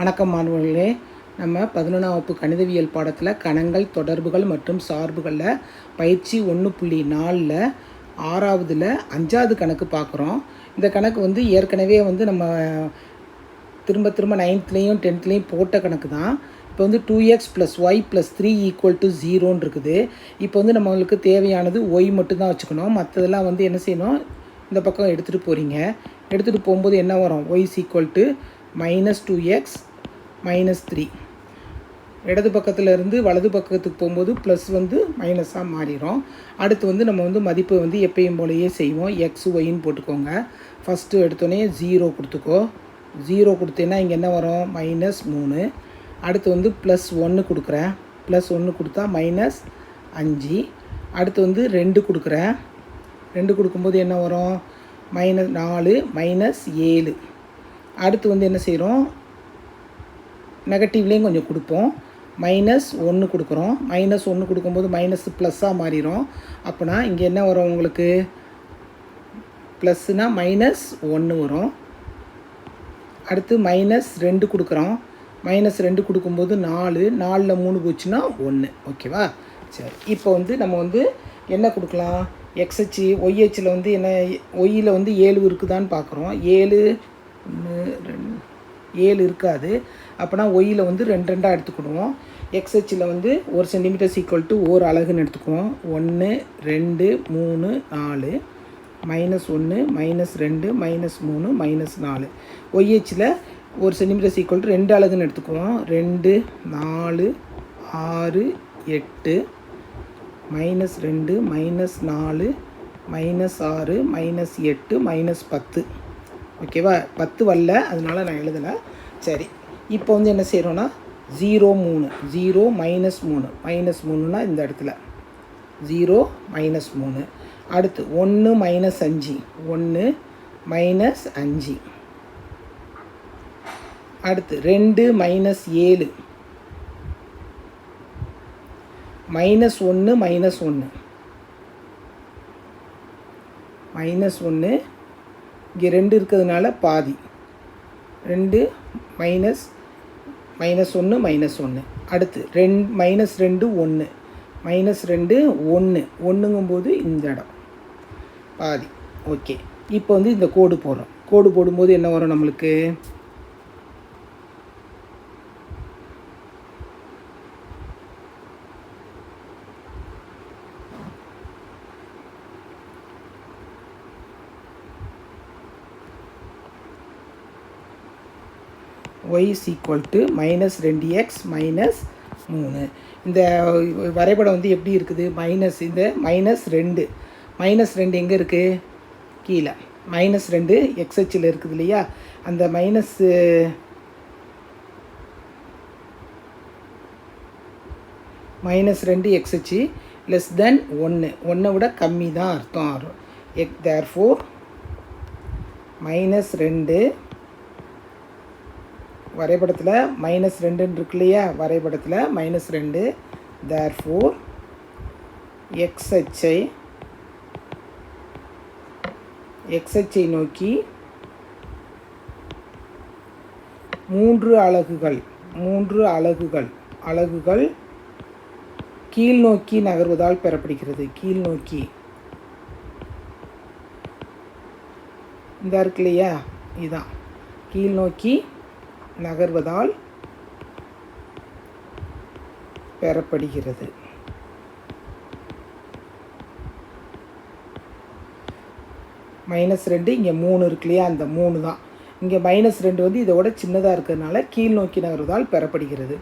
வணக்கம் மாணவர்களே. நம்ம 11ஆம் வகுப்பு கணிதவியல் பாடத்தில் கணங்கள், தொடர்புகள் மற்றும் சார்புகளில் பயிற்சி 1.4ல் 6வதுல 5வது கணக்கு பார்க்குறோம். இந்த கணக்கு ஏற்கனவே நம்ம திரும்ப 9th 10th போட்ட கணக்கு தான். இப்போ 2x + y + 3 = 0 இருக்குது. இப்போ நம்மளுக்கு தேவையானது y மட்டும்தான் வச்சுக்கணும். மற்றதெல்லாம் என்ன செய்யணும், இந்த பக்கம் எடுத்துகிட்டு போகிறீங்க. எடுத்துகிட்டு போகும்போது என்ன வரும், y = -2x - 3. இடது பக்கத்தில் இருந்து வலது பக்கத்துக்கு போகும்போது ப்ளஸ் மைனஸாக மாறிடும். அடுத்து நம்ம மதிப்பு எப்பயும் போலையே செய்வோம். எக்ஸ் ஒய்ன்னு போட்டுக்கோங்க. ஃபஸ்ட்டு எடுத்தோடனே 0 கொடுத்துக்கோ. 0 கொடுத்தேன்னா இங்கே என்ன வரும், -3. அடுத்து +1 கொடுக்குறேன். +1 கொடுத்தா -5. அடுத்து 2 கொடுக்குறேன். 2 கொடுக்கும்போது என்ன வரும், -4 -7. அடுத்து என்ன செய்கிறோம், நெகட்டிவ்லேயும் கொஞ்சம் கொடுப்போம். -1 கொடுக்குறோம். -1 கொடுக்கும்போது மைனஸ் ப்ளஸ்ஸாக மாறிடும். அப்போனா இங்கே என்ன வரும், உங்களுக்கு ப்ளஸ்னா -1 வரும். அடுத்து -2 கொடுக்குறோம். -2 கொடுக்கும்போது 4, 4ல் 3 போச்சுன்னா 1. ஓகேவா? சரி, இப்போ நம்ம என்ன கொடுக்கலாம், எக்ஸ்ஹெச் ஒய்ஹெச்சில் என்ன, ஒய்யில் 7 இருக்குதான்னு பார்க்குறோம். 7 இருக்காது. அப்போனா ஒய்யில் 2 2 எடுத்துக்கிடுவோம். எக்ஸ்ஹெச்சில் 1 சென்டிமீட்டர் = 1 அலகுன்னு எடுத்துக்குவோம். 1 2 3 4 -1 -2 -3 -4. ஒய்ஹெச்சில் 1 சென்டிமீட்டர் = 2 அலகுன்னு எடுத்துக்குவோம். 2 4 6 8 -2 -4 -6 -8 -10. ஓகேவா? 10 வரல, அதனால் நான் எழுதலை. சரி, இப்போ என்ன செய்கிறோன்னா 0 3 0 -3 -3னா இந்த இடத்துல 0 -3. அடுத்து 1 -5 1 -5. அடுத்து 2 -7 -1 -1 இங்கே 2 இருக்கிறதுனால பாதி. 2 -1 -1. அடுத்து -2 1 -2 1 1ங்கும்போது இந்த இடம் பாதி. ஓகே, இப்போ இந்த கோடு போடுறோம். கோடு போடும்போது என்ன வரும், நம்மளுக்கு y = -2x - 3. இந்த வரைபடம் எப்படி இருக்குது, இந்த -2 -2 எங்கே இருக்குது, கீழே -2 எக்ஸ்ஹெச்சில் இருக்குது இல்லையா? அந்த -2 எக்ஸ்ஹெச் <1 1 விட கம்மி தான் அர்த்தம். therefore -2 வரைபடத்தில் -2 இருக்கு இல்லையா, வரைபடத்தில் -2. therefore எக்ஸ்ஹெச்சை நோக்கி 3 அலகுகள் கீழ் நோக்கி நகர்வதால் பெறப்படுகிறது. கீழ் நோக்கி இந்த இருக்கு இல்லையா, இதுதான் கீழ் நோக்கி நகர்வதால் பெறப்படுகிறது. -2 இங்கே 3 இருக்கு இல்லையா, அந்த 3 தான். இங்கே -2 இதோட சின்னதாக இருக்கிறதுனால கீழ் நோக்கி நகர்வதால் பெறப்படுகிறது.